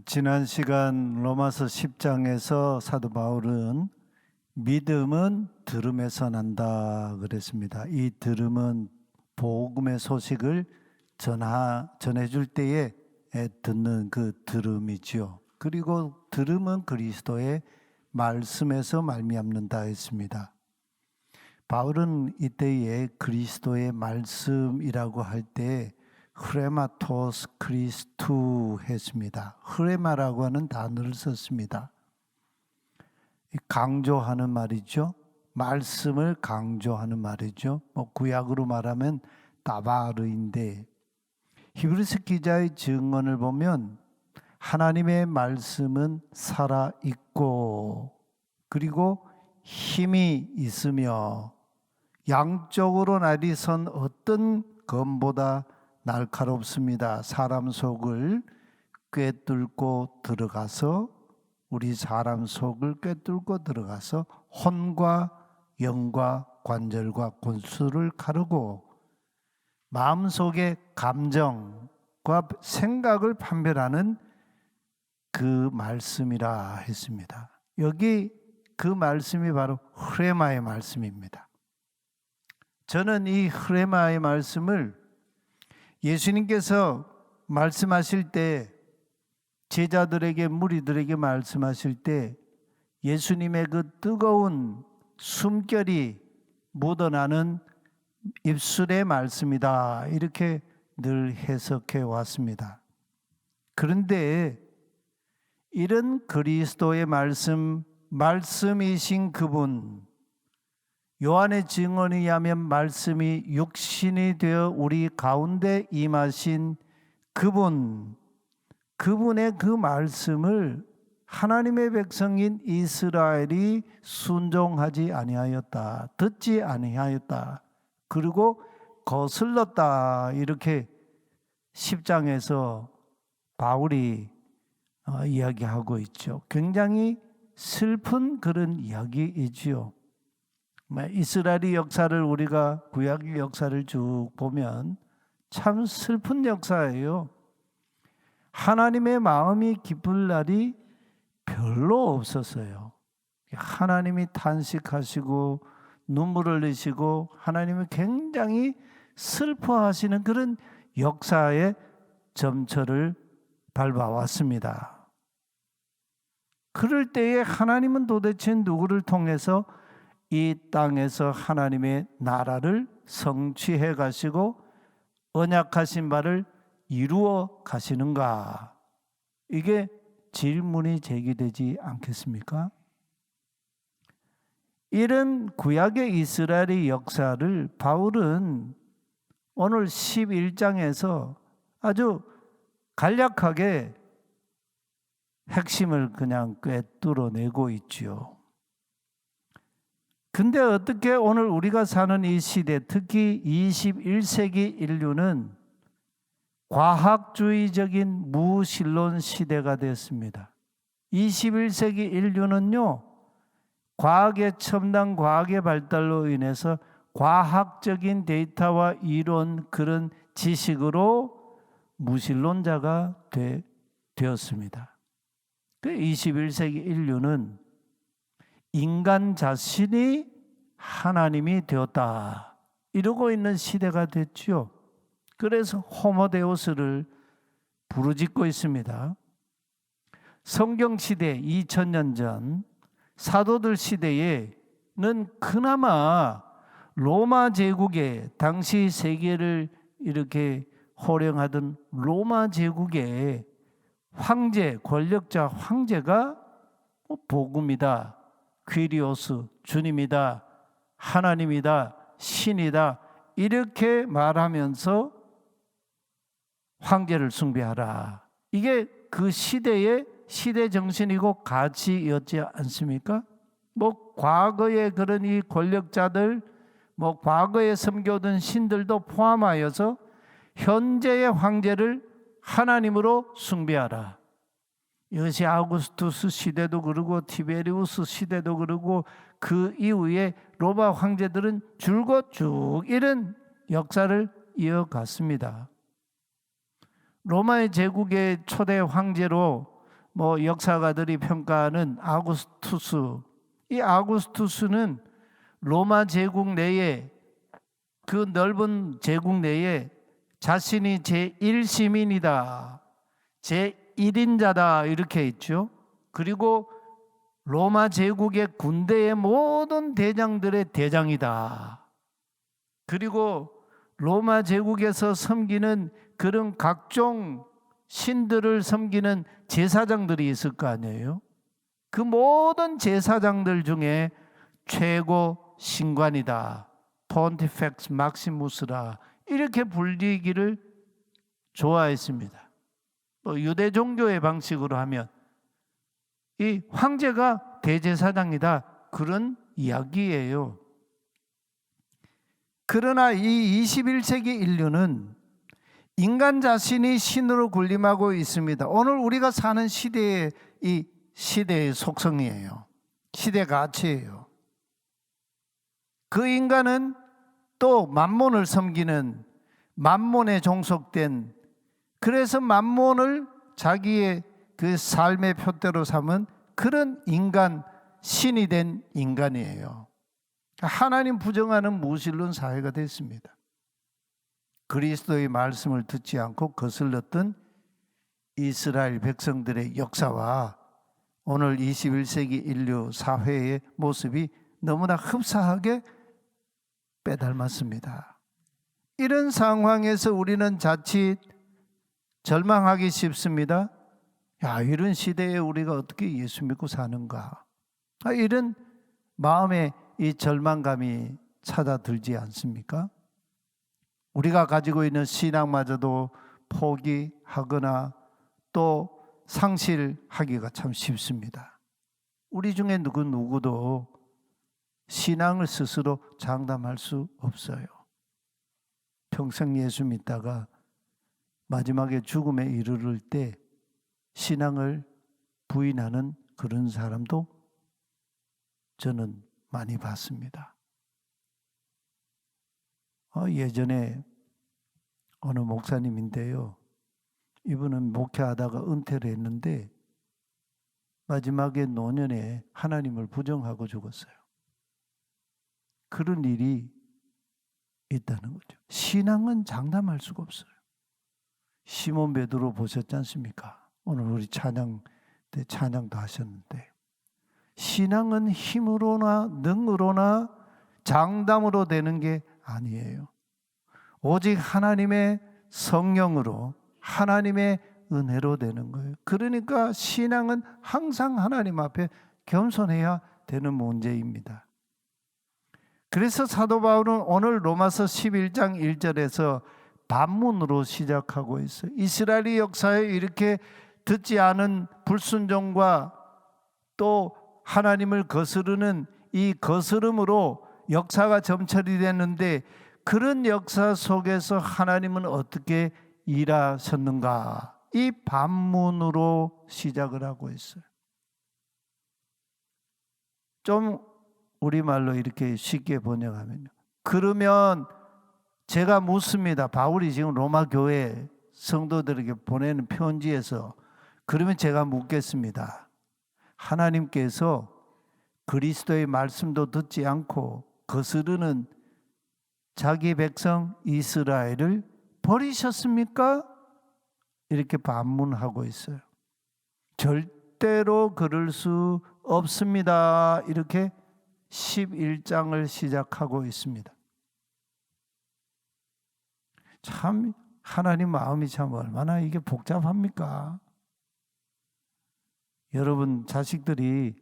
지난 시간 로마서 10장에서 사도 바울은 믿음은 들음에서 난다 그랬습니다. 이 들음은 복음의 소식을 전해줄 때에 듣는 그 들음이지요. 그리고 들음은 그리스도의 말씀에서 말미암는다 했습니다. 바울은 이때에 그리스도의 말씀이라고 할 때 흐레마토스 크리스투 했습니다. 흐레마라고 하는 단어를 썼습니다. 강조하는 말이죠. 말씀을 강조하는 말이죠. 구약으로 말하면 다바르인데, 히브리서 기자의 증언을 보면 하나님의 말씀은 살아있고 그리고 힘이 있으며 양쪽으로 날이선 어떤 검보다 날카롭습니다. 사람 속을 꿰뚫고 들어가서 우리 사람 속을 꿰뚫고 들어가서 혼과 영과 관절과 골수를 가르고 마음속의 감정과 생각을 판별하는 그 말씀이라 했습니다. 여기 그 말씀이 바로 흐레마의 말씀입니다. 저는 이 흐레마의 말씀을 예수님께서 말씀하실 때, 제자들에게, 무리들에게 말씀하실 때 예수님의 그 뜨거운 숨결이 묻어나는 입술의 말씀이다, 이렇게 늘 해석해 왔습니다. 그런데 이런 그리스도의 말씀이신 그분, 요한의 증언에 의하면 말씀이 육신이 되어 우리 가운데 임하신 그분의 그 말씀을 하나님의 백성인 이스라엘이 순종하지 아니하였다, 듣지 아니하였다, 그리고 거슬렀다, 이렇게 10장에서 바울이 이야기하고 있죠. 굉장히 슬픈 그런 이야기이지요. 이스라엘의 역사를, 우리가 구약의 역사를 쭉 보면 참 슬픈 역사예요. 하나님의 마음이 기쁠 날이 별로 없었어요. 하나님이 탄식하시고 눈물을 흘리시고 하나님이 굉장히 슬퍼하시는 그런 역사의 점철을 밟아왔습니다. 그럴 때에 하나님은 도대체 누구를 통해서 이 땅에서 하나님의 나라를 성취해 가시고 언약하신 바를 이루어 가시는가? 이게 질문이 제기되지 않겠습니까? 이런 구약의 이스라엘의 역사를 바울은 오늘 11장에서 아주 간략하게 핵심을 그냥 꿰뚫어내고 있지요. 근데 어떻게 오늘 우리가 사는 이 시대, 특히 21세기 인류는 과학주의적인 무신론 시대가 됐습니다. 21세기 인류는요, 첨단 과학의 발달로 인해서 과학적인 데이터와 이론, 그런 지식으로 무신론자가 되었습니다. 그 21세기 인류는 인간 자신이 하나님이 되었다, 이러고 있는 시대가 됐죠. 그래서 호모데우스를 부르짖고 있습니다. 성경 시대 2000년 전 사도들 시대에는 그나마 로마 제국의, 당시 세계를 이렇게 호령하던 로마 제국의 황제, 권력자 황제가 복음이다, 퀴리오스, 주님이다, 하나님이다, 신이다, 이렇게 말하면서 황제를 숭배하라. 이게 그 시대의 시대 정신이고 가치였지 않습니까? 과거의 그런 이 권력자들, 과거에 섬겨오던 신들도 포함하여서 현재의 황제를 하나님으로 숭배하라. 이것이 아우구스투스 시대도 그러고 티베리우스 시대도 그러고 그 이후에 로마 황제들은 줄곧 쭉 이런 역사를 이어갔습니다. 로마의 제국의 초대 황제로 역사가들이 평가하는 아구스투스. 이 아구스투스는 로마 제국 내에, 그 넓은 제국 내에 자신이 제1시민이다, 제1인자다 이렇게 했죠. 그리고 로마 제국의 군대의 모든 대장들의 대장이다. 그리고 로마 제국에서 섬기는 그런 각종 신들을 섬기는 제사장들이 있을 거 아니에요. 그 모든 제사장들 중에 최고 신관이다, 폰티펙스 막시무스라 이렇게 불리기를 좋아했습니다. 또 유대 종교의 방식으로 하면 이 황제가 대제사장이다, 그런 이야기예요. 그러나 이 21세기 인류는 인간 자신이 신으로 군림하고 있습니다. 오늘 우리가 사는 시대의 이 시대의 속성이에요. 시대 가치예요. 그 인간은 또 만몬을 섬기는, 만몬에 종속된, 그래서 만몬을 자기의 그 삶의 표대로 삼은 그런 인간, 신이 된 인간이에요. 하나님 부정하는 무신론 사회가 됐습니다. 그리스도의 말씀을 듣지 않고 거슬렀던 이스라엘 백성들의 역사와 오늘 21세기 인류 사회의 모습이 너무나 흡사하게 빼닮았습니다. 이런 상황에서 우리는 자칫 절망하기 쉽습니다. 이런 시대에 우리가 어떻게 예수 믿고 사는가, 이런 마음에 이 절망감이 찾아들지 않습니까? 우리가 가지고 있는 신앙마저도 포기하거나 또 상실하기가 참 쉽습니다. 우리 중에 누구도 신앙을 스스로 장담할 수 없어요. 평생 예수 믿다가 마지막에 죽음에 이르를 때 신앙을 부인하는 그런 사람도 저는 많이 봤습니다. 예전에 어느 목사님인데요, 이분은 목회하다가 은퇴를 했는데 마지막에 노년에 하나님을 부정하고 죽었어요. 그런 일이 있다는 거죠. 신앙은 장담할 수가 없어요. 시몬 베드로 보셨지 않습니까? 오늘 우리 찬양 때 찬양도 하셨는데, 신앙은 힘으로나 능으로나 장담으로 되는 게 아니에요. 오직 하나님의 성령으로, 하나님의 은혜로 되는 거예요. 그러니까 신앙은 항상 하나님 앞에 겸손해야 되는 문제입니다. 그래서 사도 바울은 오늘 로마서 11장 1절에서 반문으로 시작하고 있어요. 이스라엘의 역사에 이렇게 듣지 않은 불순종과 또 하나님을 거스르는 이 거스름으로 역사가 점철이 됐는데, 그런 역사 속에서 하나님은 어떻게 일하셨는가, 이 반문으로 시작을 하고 있어요. 좀 우리말로 이렇게 쉽게 번역하면요, 그러면 제가 묻습니다. 바울이 지금 로마 교회 성도들에게 보내는 편지에서, 그러면 제가 묻겠습니다. 하나님께서 그리스도의 말씀도 듣지 않고 거스르는 자기 백성 이스라엘을 버리셨습니까? 이렇게 반문하고 있어요. 절대로 그럴 수 없습니다. 이렇게 11장을 시작하고 있습니다. 참 하나님 마음이 참 얼마나 이게 복잡합니까? 여러분 자식들이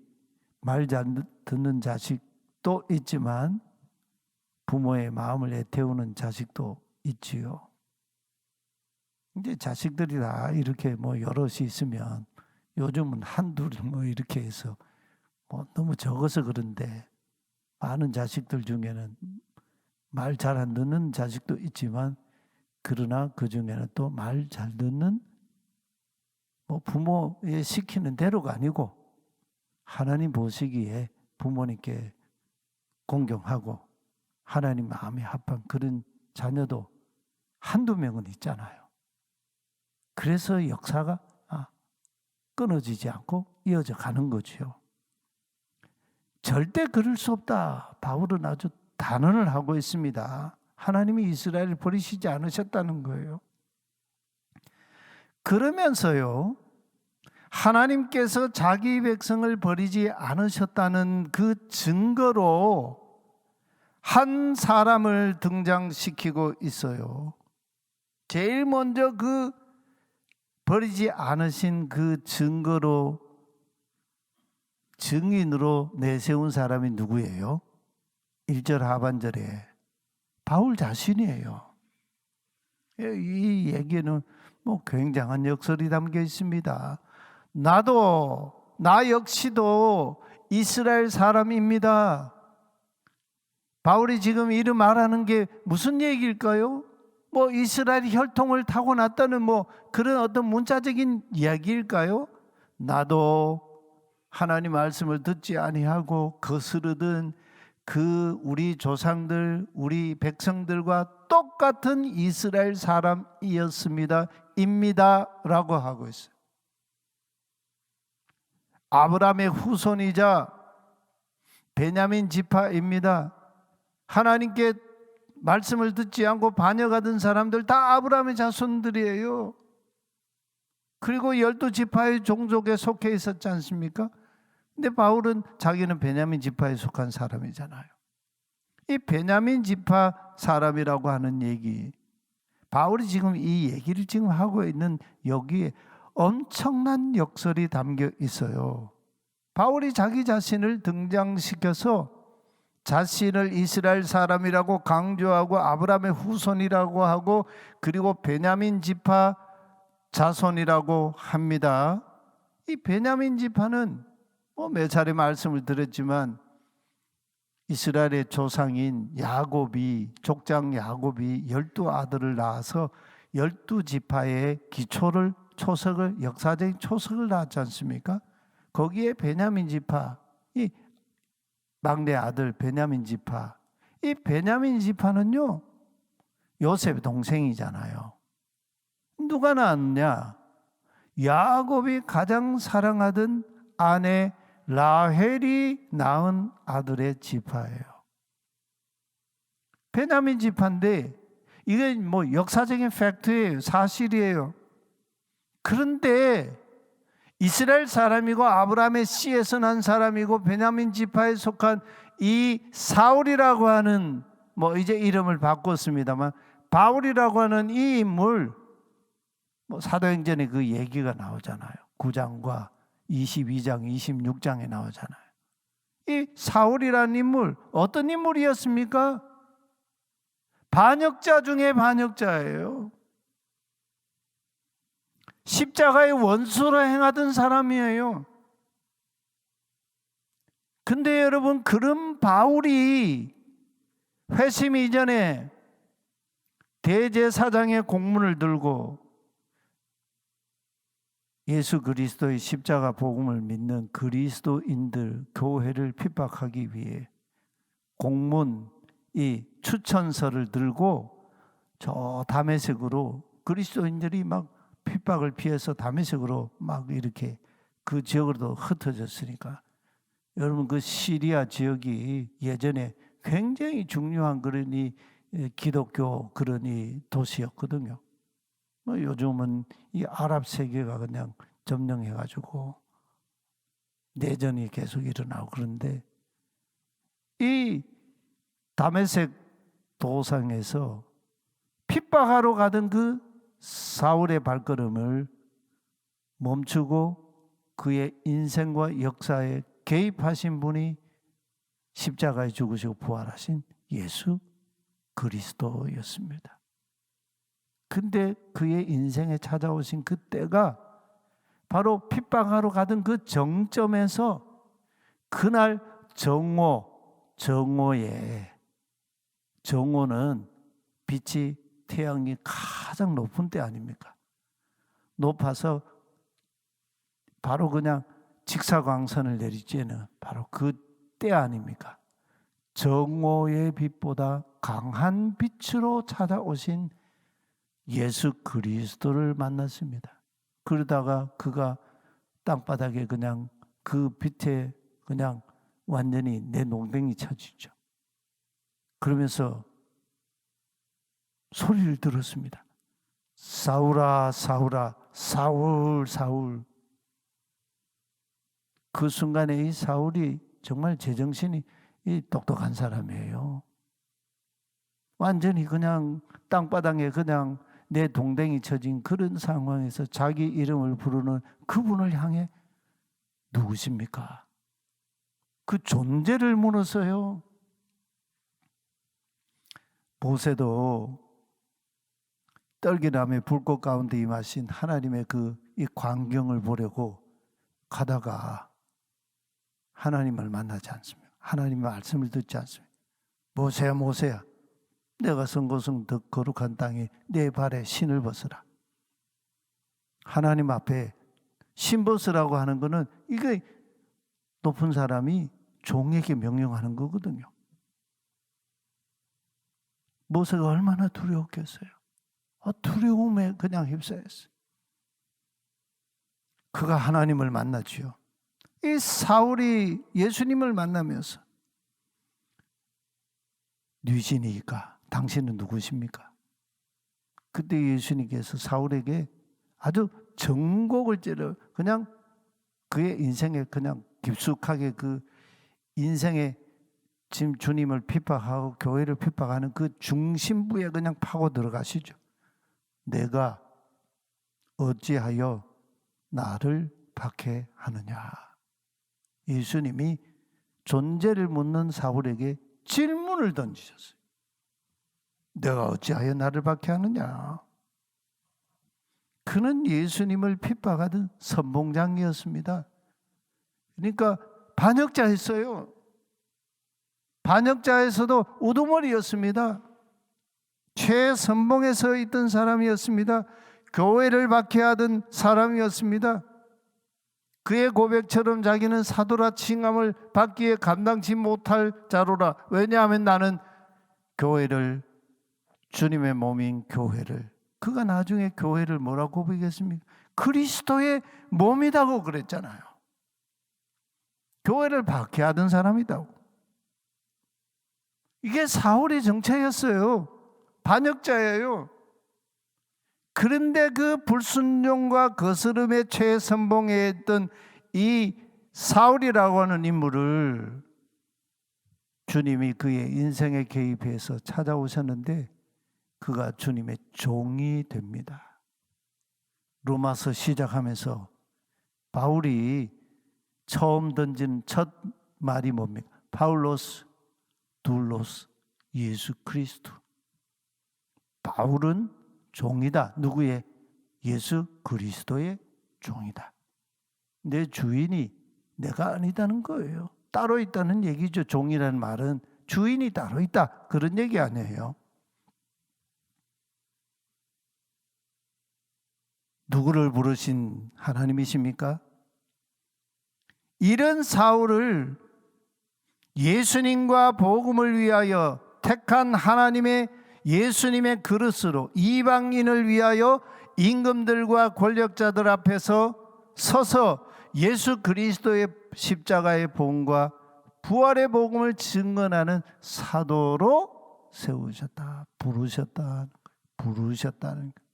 말 잘 듣는 자식도 있지만 부모의 마음을 애태우는 자식도 있지요. 이제 자식들이 다 이렇게 여럿이 있으면, 요즘은 한둘 이렇게 해서 너무 적어서 그런데, 많은 자식들 중에는 말 잘 안 듣는 자식도 있지만, 그러나 그 중에는 또 말 잘 듣는, 부모의 시키는 대로가 아니고 하나님 보시기에 부모님께 공경하고 하나님 마음에 합한 그런 자녀도 한두 명은 있잖아요. 그래서 역사가 끊어지지 않고 이어져 가는 거죠. 절대 그럴 수 없다. 바울은 아주 단언을 하고 있습니다. 하나님이 이스라엘을 버리시지 않으셨다는 거예요. 그러면서요, 하나님께서 자기 백성을 버리지 않으셨다는 그 증거로 한 사람을 등장시키고 있어요. 제일 먼저 그 버리지 않으신 그 증거로, 증인으로 내세운 사람이 누구예요? 1절 하반절에 바울 자신이에요. 이 얘기는 굉장한 역설이 담겨 있습니다. 나 역시도 이스라엘 사람입니다. 바울이 지금 이름 말하는 게 무슨 얘기일까요? 이스라엘 혈통을 타고났다는 그런 어떤 문자적인 이야기일까요? 나도 하나님 말씀을 듣지 아니하고 거스르던 우리 조상들, 우리 백성들과 똑같은 이스라엘 사람이었습니다. 라고 하고 있어요. 아브라함의 후손이자 베냐민 지파입니다. 하나님께 말씀을 듣지 않고 반역하던 사람들 다 아브라함의 자손들이에요. 그리고 12지파의 종족에 속해 있었지 않습니까? 근데 바울은 자기는 베냐민 지파에 속한 사람이잖아요. 이 베냐민 지파 사람이라고 하는 얘기, 바울이 지금 이 얘기를 지금 하고 있는 여기에 엄청난 역설이 담겨 있어요. 바울이 자기 자신을 등장시켜서 자신을 이스라엘 사람이라고 강조하고 아브라함의 후손이라고 하고 그리고 베냐민 지파 자손이라고 합니다. 이 베냐민 지파는 몇 차례 말씀을 드렸지만 이스라엘의 조상인 야곱이, 족장 야곱이 12아들을 낳아서 12지파의 초석을, 역사적인 초석을 낳았지 않습니까? 거기에 베냐민 지파, 이 막내 아들 베냐민 지파, 이 베냐민 지파는요 요셉의 동생이잖아요. 누가 낳았냐? 야곱이 가장 사랑하던 아내 라헬이 낳은 아들의 지파예요. 베냐민 지파인데 이게 역사적인 팩트예요. 사실이에요. 그런데 이스라엘 사람이고 아브라함의 씨에서 난 사람이고 베냐민 지파에 속한 이 사울이라고 하는 이제 이름을 바꿨습니다만 바울이라고 하는 이 인물, 사도행전에 그 얘기가 나오잖아요. 9장과 22장, 26장에 나오잖아요. 이 사울이라는 인물 어떤 인물이었습니까? 반역자 중에 반역자예요. 십자가의 원수로 행하던 사람이에요. 근데 여러분, 그런 바울이 회심 이전에 대제사장의 공문을 들고 예수 그리스도의 십자가 복음을 믿는 그리스도인들 교회를 핍박하기 위해 공문, 이 추천서를 들고 저 다메섹으로, 그리스도인들이 막 핍박을 피해서 다메섹으로 막 이렇게 그 지역으로 흩어졌으니까, 여러분 그 시리아 지역이 예전에 굉장히 중요한 그런 이 기독교 그런 이 도시였거든요. 요즘은 이 아랍 세계가 그냥 점령해가지고 내전이 계속 일어나고 그런데, 이 다메섹 도상에서 핍박하러 가던 그 사울의 발걸음을 멈추고 그의 인생과 역사에 개입하신 분이 십자가에 죽으시고 부활하신 예수 그리스도였습니다. 근데 그의 인생에 찾아오신 그때가 바로 핍박하러 가던 그 정점에서 그날 정오는 빛이, 태양이 가장 높은 때 아닙니까? 높아서 바로 그냥 직사광선을 내리쬐는 바로 그 때 아닙니까? 정오의 빛보다 강한 빛으로 찾아오신 예수 그리스도를 만났습니다. 그러다가 그가 땅바닥에 그냥 그 빛에 그냥 완전히 내 농댕이 쳐지죠. 그러면서 소리를 들었습니다. 사울아, 사울아, 사울, 사울. 그 순간에 이 사울이 정말 제정신이 똑똑한 사람이에요. 완전히 그냥 땅바닥에 그냥 내 동댕이 쳐진 그런 상황에서 자기 이름을 부르는 그분을 향해 누구십니까? 그 존재를 물었어요. 모세도 떨기나무의 불꽃 가운데 임하신 하나님의 이 광경을 보려고 가다가 하나님을 만나지 않습니다. 하나님의 말씀을 듣지 않습니다. 모세야, 모세야, 내가 선 곳은 더 거룩한 땅에 내 발에 신을 벗으라. 하나님 앞에 신 벗으라고 하는 것은 이게 높은 사람이 종에게 명령하는 거거든요. 모세가 얼마나 두려웠겠어요. 두려움에 그냥 휩싸였어요. 그가 하나님을 만났지요. 이 사울이 예수님을 만나면서 뉘시니까 당신은 누구십니까? 그때 예수님께서 사울에게 아주 정곡을 찌르 그냥 그의 인생에 그냥 깊숙하게 그 인생에 지금 주님을 핍박하고 교회를 핍박하는 그 중심부에 그냥 파고 들어가시죠. 내가 어찌하여 나를 박해하느냐. 예수님이 존재를 묻는 사울에게 질문을 던지셨어요. 내가 어찌하여 나를 박해하느냐. 그는 예수님을 핍박하던 선봉장이었습니다. 그러니까 반역자였어요. 반역자에서도 우두머리였습니다. 최선봉에 서 있던 사람이었습니다. 교회를 박해하던 사람이었습니다. 그의 고백처럼 자기는 사도라 칭함을 받기에 감당치 못할 자로라. 왜냐하면 나는 교회를, 주님의 몸인 교회를, 그가 나중에 교회를 뭐라고 고백했습니까? 그리스도의 몸이라고 그랬잖아요. 교회를 박해하던 사람이다고. 이게 사울의 정체였어요. 반역자예요. 그런데 그 불순종과 거스름의 최선봉에 있던 이 사울이라고 하는 인물을 주님이 그의 인생에 개입해서 찾아오셨는데 그가 주님의 종이 됩니다. 로마서 시작하면서 바울이 처음 던진 첫 말이 뭡니까? 파울로스, 둘로스, 예수 그리스도. 바울은 종이다. 누구의? 예수 그리스도의 종이다. 내 주인이 내가 아니다는 거예요. 따로 있다는 얘기죠. 종이라는 말은 주인이 따로 있다. 그런 얘기 아니에요. 누구를 부르신 하나님이십니까? 이런 사울을 예수님과 복음을 위하여 택한 하나님의 예수님의 그릇으로 이방인을 위하여 임금들과 권력자들 앞에서 서서 예수 그리스도의 십자가의 복음과 부활의 복음을 증언하는 사도로 세우셨다. 부르셨다는 거예요.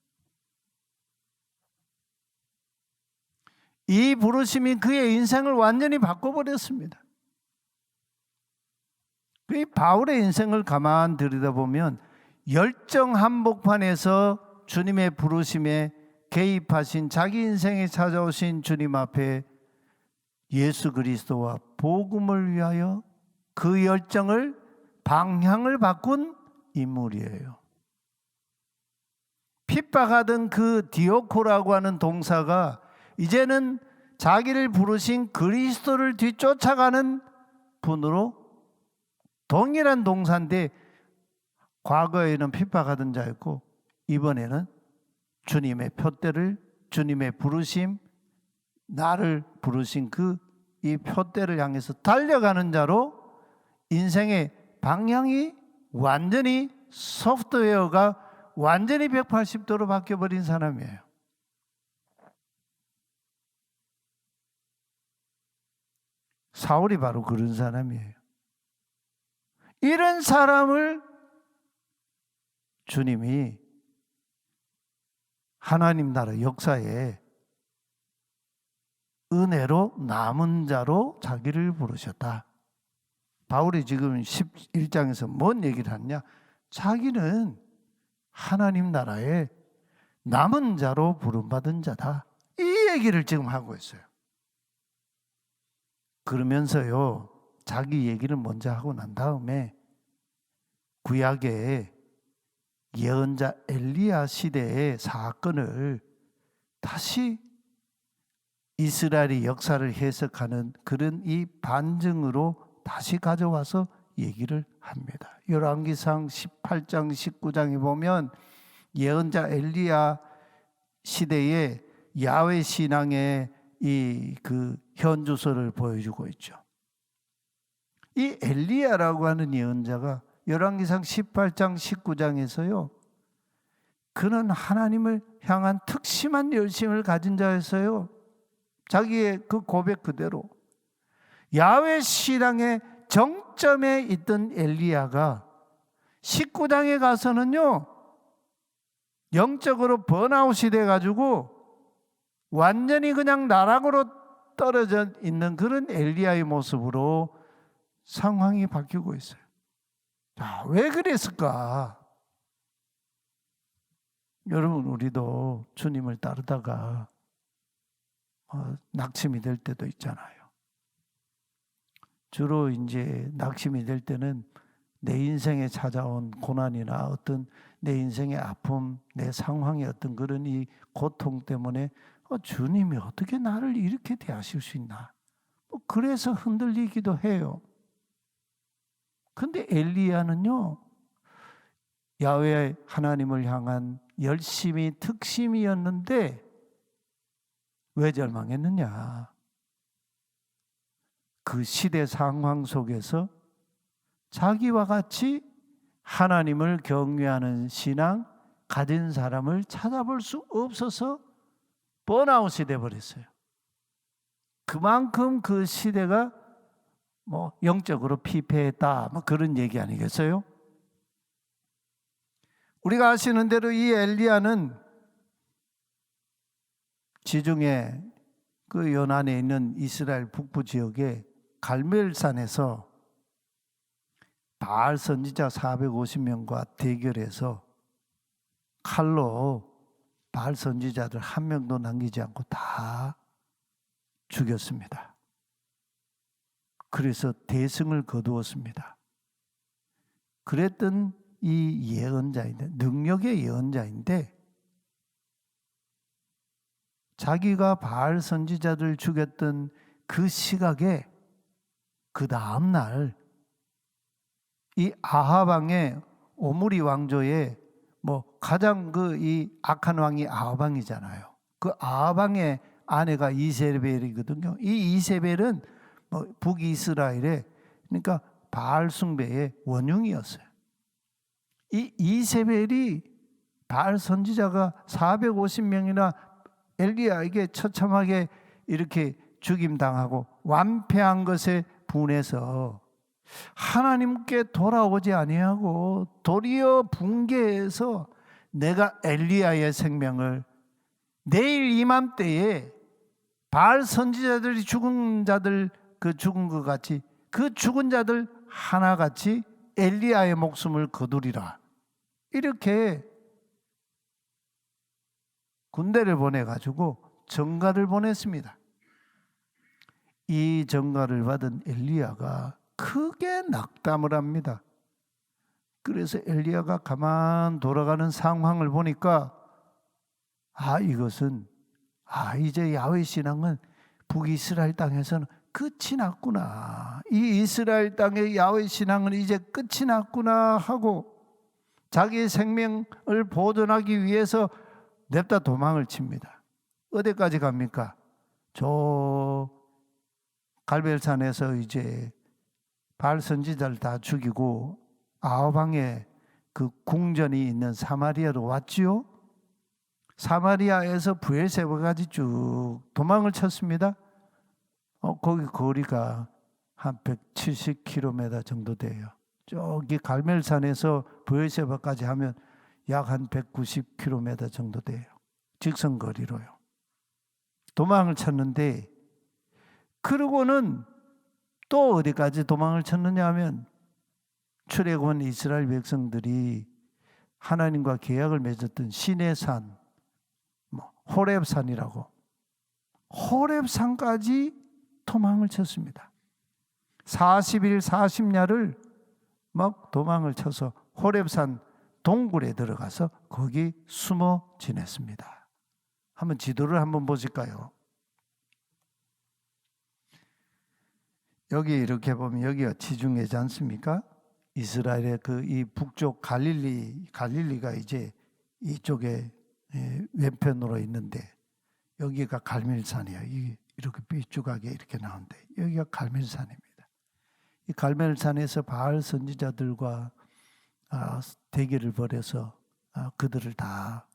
이 부르심이 그의 인생을 완전히 바꿔버렸습니다. 이 바울의 인생을 가만 들여다보면 열정 한복판에서 주님의 부르심에 개입하신 자기 인생에 찾아오신 주님 앞에 예수 그리스도와 복음을 위하여 그 열정을 방향을 바꾼 인물이에요. 핍박하던 그 디오코라고 하는 동사가 이제는 자기를 부르신 그리스도를 뒤쫓아가는 분으로 동일한 동사인데 과거에는 핍박하던 자였고 이번에는 주님의 표대를, 주님의 부르심, 나를 부르신 이 표대를 향해서 달려가는 자로 인생의 방향이 완전히 소프트웨어가 완전히 180도로 바뀌어버린 사람이에요. 사울이 바로 그런 사람이에요. 이런 사람을 주님이 하나님 나라 역사에 은혜로 남은 자로 자기를 부르셨다. 바울이 지금 11장에서 뭔 얘기를 하냐? 자기는 하나님 나라에 남은 자로 부름받은 자다. 이 얘기를 지금 하고 있어요. 그러면서요, 자기 얘기를 먼저 하고 난 다음에 구약의 예언자 엘리야 시대의 사건을 다시 이스라엘의 역사를 해석하는 그런 이 반증으로 다시 가져와서 얘기를 합니다. 열왕기상 18장 19장에 보면 예언자 엘리야 시대의 야훼 신앙의 이 그 현주소를 보여주고 있죠. 이 엘리야라고 하는 예언자가 열왕기상 18장 19장에서요, 그는 하나님을 향한 특심한 열심을 가진 자였어요. 자기의 그 고백 그대로 야훼 신앙의 정점에 있던 엘리야가 19장에 가서는요, 영적으로 번아웃이 돼가지고 완전히 그냥 나락으로 떨어져 있는 그런 엘리야의 모습으로 상황이 바뀌고 있어요. 자, 왜 그랬을까? 여러분, 우리도 주님을 따르다가 낙심이 될 때도 있잖아요. 주로 이제 낙심이 될 때는 내 인생에 찾아온 고난이나 어떤 내 인생의 아픔, 내 상황의 어떤 그런 이 고통 때문에 주님이 어떻게 나를 이렇게 대하실 수 있나? 그래서 흔들리기도 해요. 근데 엘리야는요, 야훼 하나님을 향한 열심이 특심이었는데 왜 절망했느냐? 그 시대 상황 속에서 자기와 같이 하나님을 경외하는 신앙 가진 사람을 찾아볼 수 없어서 번아웃이 돼버렸어요. 그만큼 그 시대가 영적으로 피폐했다, 그런 얘기 아니겠어요? 우리가 아시는 대로 이 엘리야는 지중해 그 연안에 있는 이스라엘 북부 지역의 갈멜산에서 바알 선지자 450명과 대결해서 칼로 바알 선지자들 한 명도 남기지 않고 다 죽였습니다. 그래서 대승을 거두었습니다. 그랬던 이 예언자인데, 능력의 예언자인데, 자기가 바알 선지자들 죽였던 그 시각에 그 다음 날 이 아합 왕의 오므리 왕조의 가장 이 악한 왕이 아합 왕이잖아요. 그 아합 왕의 아내가 이세벨이거든요. 이 이세벨은 북이스라엘의, 그러니까 바알 숭배의 원흉이었어요. 이 이세벨이 바알 선지자가 450명이나 엘리야에게 처참하게 이렇게 죽임당하고 완패한 것에 분해서 하나님께 돌아오지 아니하고 도리어 붕괴해서 내가 엘리야의 생명을 내일 이맘때에 바알 선지자들이 죽은 자들 죽은 것 같이 그 죽은 자들 하나같이 엘리야의 목숨을 거두리라, 이렇게 군대를 보내가지고 전가를 보냈습니다. 이 전가를 받은 엘리야가 크게 낙담을 합니다. 그래서 엘리야가 가만 돌아가는 상황을 보니까 이것은 이제 야훼 신앙은 북이스라엘 땅에서는 끝이 났구나. 이 이스라엘 땅의 야훼 신앙은 이제 끝이 났구나 하고 자기의 생명을 보존하기 위해서 냅다 도망을 칩니다. 어디까지 갑니까? 저 갈멜산에서 이제 바알 선지자를 다 죽이고 아합 왕의 그 궁전이 있는 사마리아로 왔지요. 사마리아에서 브엘세바까지 쭉 도망을 쳤습니다. 거기 거리가 한 170km 정도 돼요. 저기 갈멜산에서 브엘세바까지 하면 약 한 190km 정도 돼요. 직선 거리로요. 도망을 쳤는데, 그러고는 또 어디까지 도망을 쳤느냐 하면, 출애굽한 이스라엘 백성들이 하나님과 계약을 맺었던 시내산, 호렙산이라고, 호렙산까지 도망을 쳤습니다. 40일 40야를 막 도망을 쳐서 호렙산 동굴에 들어가서 거기 숨어 지냈습니다. 한번 지도를 한번 보실까요? 여기 이렇게 보면 여기가 지중해지 않습니까? 이스라엘의 그 이 북쪽 갈릴리가 이제 이쪽에 왼편으로 있는데, 여기가 갈멜산이에요. 이렇게 삐쭉하게 이렇게 나오는데 여기가 갈멜산입니다. 이 갈멜산에서 바알 선지자들과 대결을 벌여서 그들을 다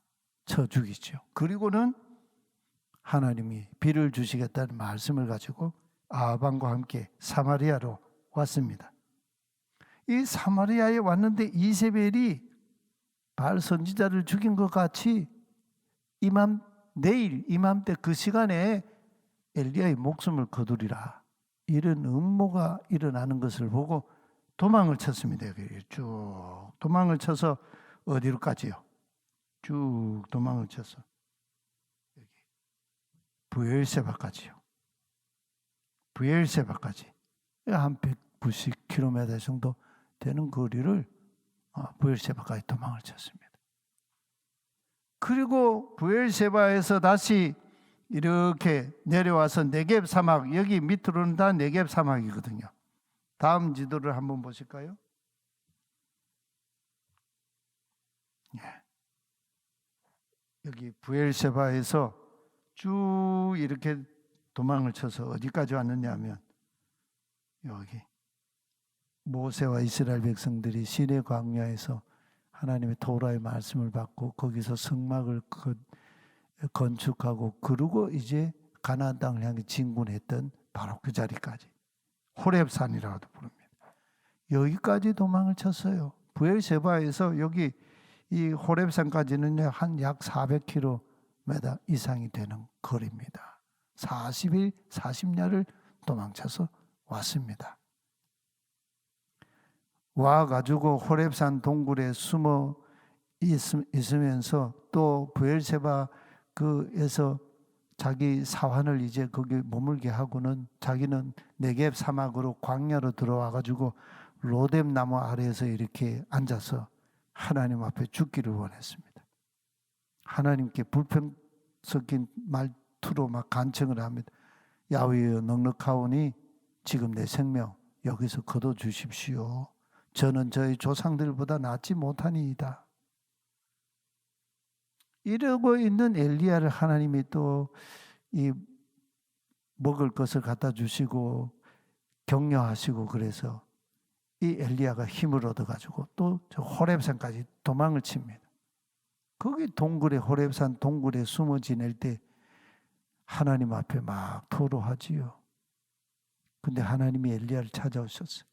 쳐 죽이죠. 그리고는 하나님이 비를 주시겠다는 말씀을 가지고 아합왕과 함께 사마리아로 왔습니다. 이 사마리아에 왔는데 이세벨이 바알 선지자를 죽인 것 같이 내일 이맘때 그 시간에 엘리야의 목숨을 거두리라, 이런 음모가 일어나는 것을 보고 도망을 쳤습니다. 쭉 도망을 쳐서 어디로까지요? 쭉 도망을 쳐서 여기 브엘세바까지요. 브엘세바까지 한 190km 정도 되는 거리를 브엘세바까지 도망을 쳤습니다. 그리고 브엘세바에서 다시 이렇게 내려와서 네겝 사막, 여기 밑으로는 다 네겝 사막이거든요. 다음 지도를 한번 보실까요? 여기 브엘세바에서 쭉 이렇게 도망을 쳐서 어디까지 왔느냐 하면, 여기 모세와 이스라엘 백성들이 시내 광야에서 하나님의 토라의 말씀을 받고 거기서 성막을 건축하고, 그리고 이제 가나안 땅을 향해 진군했던 바로 그 자리까지, 호렙산이라고도 부릅니다. 여기까지 도망을 쳤어요. 브엘세바에서 여기 이 호렙산까지는 한 약 400km 이상이 되는 거리입니다. 40일 40야를 도망쳐서 왔습니다. 와가지고 호렙산 동굴에 숨어 있으면서 또 브엘세바 그에서 자기 사환을 이제 거기 머물게 하고는 자기는 네겝 사막으로 광야로 들어와 가지고 로뎀 나무 아래에서 이렇게 앉아서 하나님 앞에 죽기를 원했습니다. 하나님께 불평 섞인 말투로 막 간청을 합니다. 야훼여 넉넉하오니 지금 내 생명 여기서 거둬 주십시오. 저는 저희 조상들보다 낫지 못하니이다. 이러고 있는 엘리야를 하나님이 또 이 먹을 것을 갖다 주시고 격려하시고, 그래서 이 엘리야가 힘을 얻어가지고 또 저 호렙산까지 도망을 칩니다. 거기 동굴에, 호렙산 동굴에 숨어 지낼 때 하나님 앞에 막 토로하지요. 근데 하나님이 엘리야를 찾아오셨어요.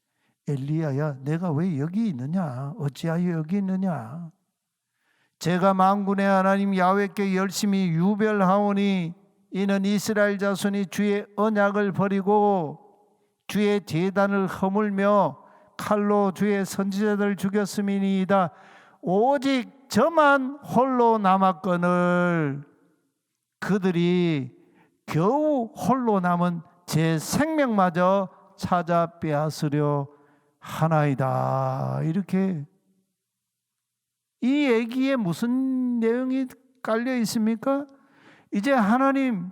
엘리야야, 내가 왜 여기 있느냐? 어찌하여 여기 있느냐? 제가 만군의 하나님 야훼께 열심히 유별하오니 이는 이스라엘 자손이 주의 언약을 버리고 주의 제단을 허물며 칼로 주의 선지자들을 죽였음이니이다. 오직 저만 홀로 남았거늘 그들이 겨우 홀로 남은 제 생명마저 찾아 빼앗으려 하나이다. 이렇게, 이 얘기에 무슨 내용이 깔려 있습니까? 이제 하나님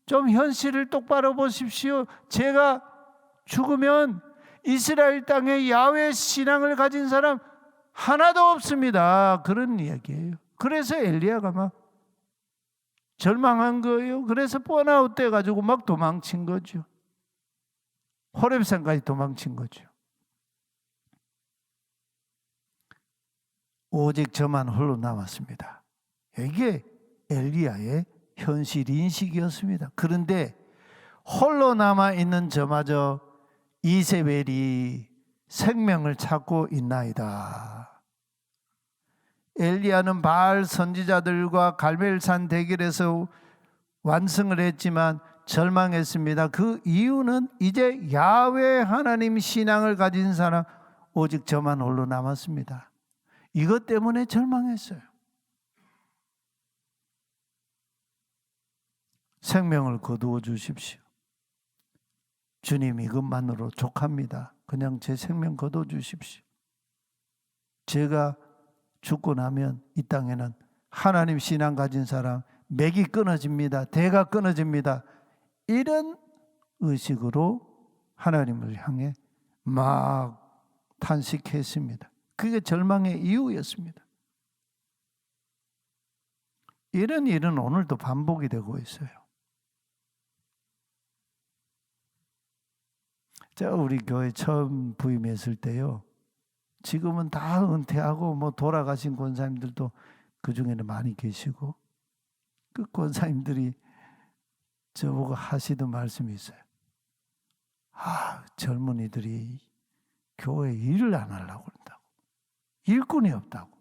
좀 현실을 똑바로 보십시오. 제가 죽으면 이스라엘 땅에 야훼 신앙을 가진 사람 하나도 없습니다. 그런 이야기예요. 그래서 엘리야가 막 절망한 거예요. 그래서 번아웃 돼가지고 막 도망친 거죠. 호렙산까지 도망친 거죠. 오직 저만 홀로 남았습니다. 이게 엘리야의 현실 인식이었습니다. 그런데 홀로 남아있는 저마저 이세벨이 생명을 찾고 있나이다. 엘리야는 바알 선지자들과 갈멜산 대결에서 완승을 했지만 절망했습니다. 그 이유는 이제 야훼 하나님 신앙을 가진 사람 오직 저만 홀로 남았습니다. 이것 때문에 절망했어요. 생명을 거두어 주십시오. 주님, 이것만으로 족합니다. 그냥 제 생명 거두어 주십시오. 제가 죽고 나면 이 땅에는 하나님 신앙 가진 사람 맥이 끊어집니다. 대가 끊어집니다. 이런 의식으로 하나님을 향해 막 탄식했습니다. 그게 절망의 이유였습니다. 이런 일은 오늘도 반복이 되고 있어요. 제가 우리 교회 처음 부임했을 때요, 지금은 다 은퇴하고 뭐 돌아가신 권사님들도 그 중에는 많이 계시고, 그 권사님들이 저보고 하시던 말씀이 있어요. 젊은이들이 교회 일을 안 하려고 그런다고. 일꾼이 없다고.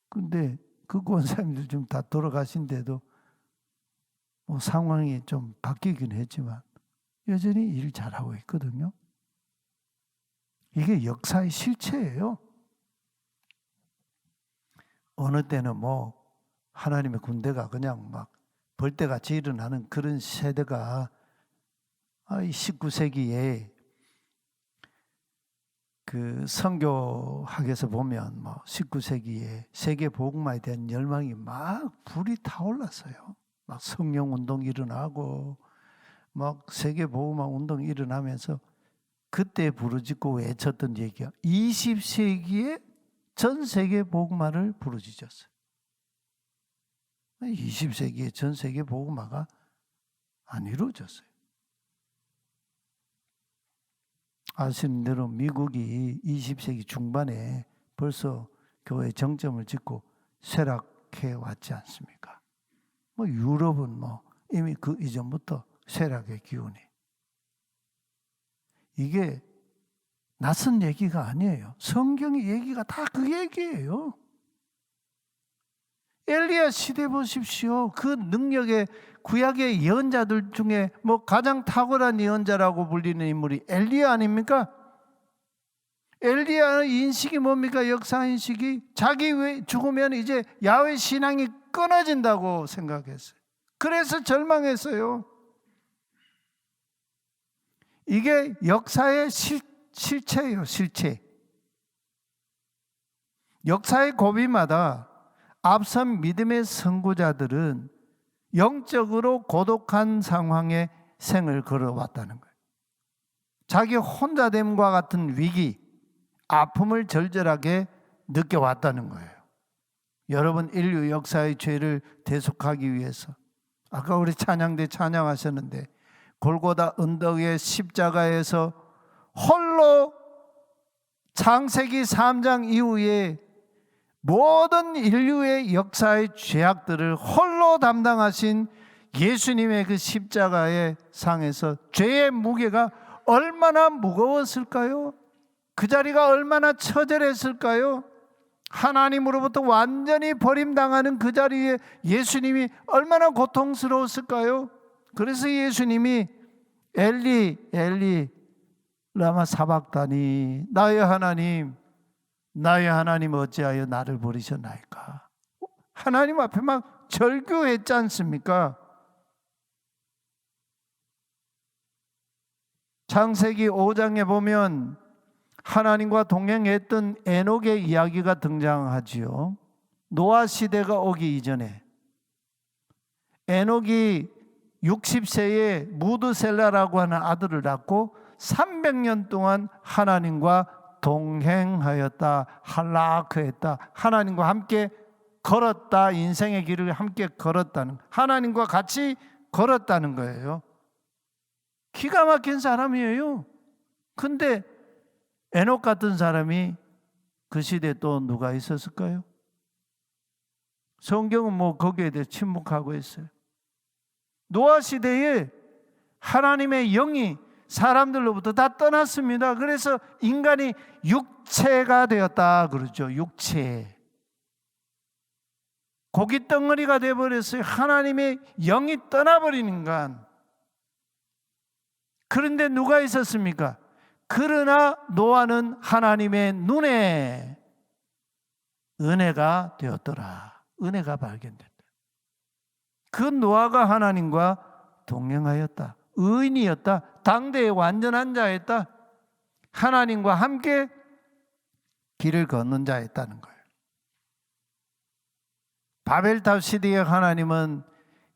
근데 그 권사님들 좀 다 돌아가신데도 뭐 상황이 좀 바뀌긴 했지만 여전히 일 잘하고 있거든요. 이게 역사의 실체예요. 어느 때는 뭐 하나님의 군대가 그냥 막 벌떼같이 일어나는 그런 세대가 19세기에 그 선교학에서 보면 뭐 19세기에 세계 복음화에 대한 열망이 막 불이 타올랐어요. 막 성령 운동이 일어나고 막 세계 복음화 운동이 일어나면서 그때 부르짖고 외쳤던 얘기가 20세기에 전 세계 복음화를 부르짖었어요. 20세기에 전 세계 복음화가 안 이루어졌어요. 아시는 대로 미국이 20세기 중반에 벌써 교회 정점을 찍고 쇠락해 왔지 않습니까? 뭐 유럽은 뭐 이미 그 이전부터 쇠락의 기운이. 이게 낯선 얘기가 아니에요. 성경의 얘기가 다 그 얘기예요. 엘리야 시대 보십시오. 그 능력의 구약의 예언자들 중에 뭐 가장 탁월한 예언자라고 불리는 인물이 엘리야 아닙니까? 엘리야의 인식이 뭡니까? 역사 인식이 자기 죽으면 이제 야훼 신앙이 끊어진다고 생각했어요. 그래서 절망했어요. 이게 역사의 실체예요. 실체. 역사의 고비마다 앞선 믿음의 선구자들은 영적으로 고독한 상황에 생을 걸어왔다는 거예요. 자기 혼자됨과 같은 위기, 아픔을 절절하게 느껴왔다는 거예요. 여러분, 인류 역사의 죄를 대속하기 위해서 아까 우리 찬양대 찬양하셨는데 골고다 언덕 위의 십자가에서 홀로 창세기 3장 이후에 모든 인류의 역사의 죄악들을 홀로 담당하신 예수님의 그 십자가의 상에서 죄의 무게가 얼마나 무거웠을까요? 그 자리가 얼마나 처절했을까요? 하나님으로부터 완전히 버림당하는 그 자리에 예수님이 얼마나 고통스러웠을까요? 그래서 예수님이 엘리 엘리 라마 사박다니 나의 하나님 어찌하여 나를 버리셨나이까? 하나님 앞에 막 절규했지 않습니까? 창세기 5장에 보면 하나님과 동행했던 에녹의 이야기가 등장하지요. 노아 시대가 오기 이전에 에녹이 60세에 무드셀라라고 하는 아들을 낳고 300년 동안 하나님과 동행하였다, 할라크했다. 하나님과 함께 걸었다. 인생의 길을 함께 걸었다는, 하나님과 같이 걸었다는 거예요. 기가 막힌 사람이에요. 근데 에녹 같은 사람이 그 시대에 또 누가 있었을까요? 성경은 뭐 거기에 대해 침묵하고 있어요. 노아 시대에 하나님의 영이 사람들로부터 다 떠났습니다. 그래서 인간이 육체가 되었다 그러죠. 육체. 고기 덩어리가 되어버렸어요. 하나님의 영이 떠나버린 인간. 그런데 누가 있었습니까? 그러나 노아는 하나님의 눈에 은혜가 되었더라. 은혜가 발견됐다. 그 노아가 하나님과 동행하였다. 의인이었다. 당대의 완전한 자였다. 하나님과 함께 길을 걷는 자였다는 거예요. 바벨탑 시대의 하나님은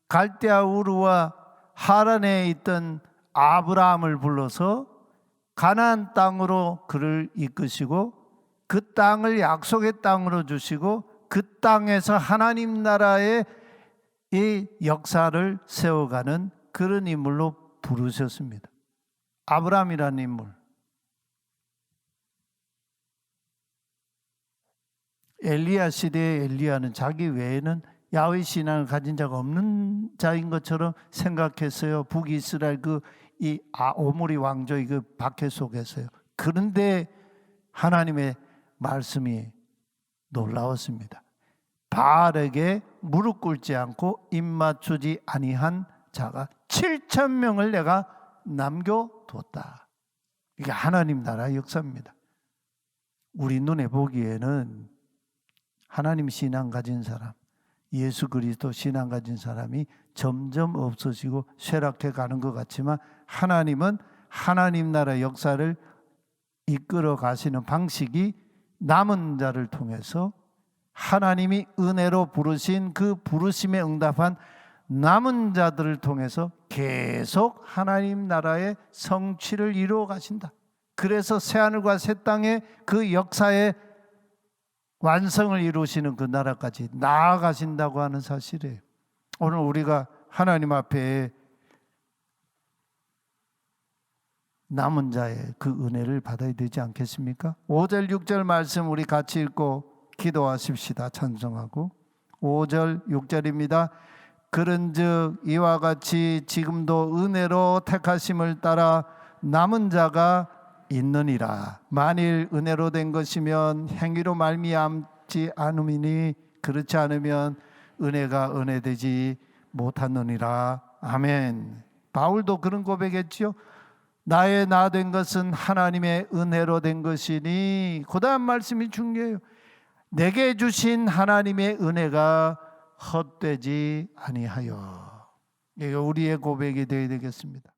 갈대아 우르와 하란에 있던 아브라함을 불러서 가나안 땅으로 그를 이끄시고 그 땅을 약속의 땅으로 주시고 그 땅에서 하나님 나라의 이 역사를 세워가는 그런 인물로 부르셨습니다. 아브라함이라는 인물. 엘리야 시대의 엘리야는 자기 외에는 야훼 신앙을 가진 자가 없는 자인 것처럼 생각했어요. 북이스라엘 이 오므리 왕조의 그 박해 속에서요. 그런데 하나님의 말씀이 놀라웠습니다. 바알에게 무릎 꿇지 않고 입 맞추지 아니한 자가 7,000명을 내가 남겨뒀다. 이게 하나님 나라 역사입니다. 우리 눈에 보기에는 하나님 신앙 가진 사람, 예수 그리스도 신앙 가진 사람이 점점 없어지고 쇠락해 가는 것 같지만 하나님은 하나님 나라 역사를 이끌어 가시는 방식이 남은 자를 통해서 하나님이 은혜로 부르신 그 부르심에 응답한 남은 자들을 통해서 계속 하나님 나라의 성취를 이루어 가신다. 그래서 새하늘과 새 땅의 그 역사의 완성을 이루시는 그 나라까지 나아가신다고 하는 사실이에요. 오늘 우리가 하나님 앞에 남은 자의 그 은혜를 받아야 되지 않겠습니까? 5절 6절 말씀 우리 같이 읽고 기도하십시다. 찬송하고 5절 6절입니다. 그런즉 이와 같이 지금도 은혜로 택하심을 따라 남은 자가 있느니라. 만일 은혜로 된 것이면 행위로 말미암지 않음이니 그렇지 않으면 은혜가 은혜되지 못하느니라. 아멘. 바울도 그런 고백했지요. 나의 나 된 것은 하나님의 은혜로 된 것이니. 그 다음 말씀이 중요해요. 내게 주신 하나님의 은혜가 헛되지 아니하여. 이게 우리의 고백이 되어야 되겠습니다.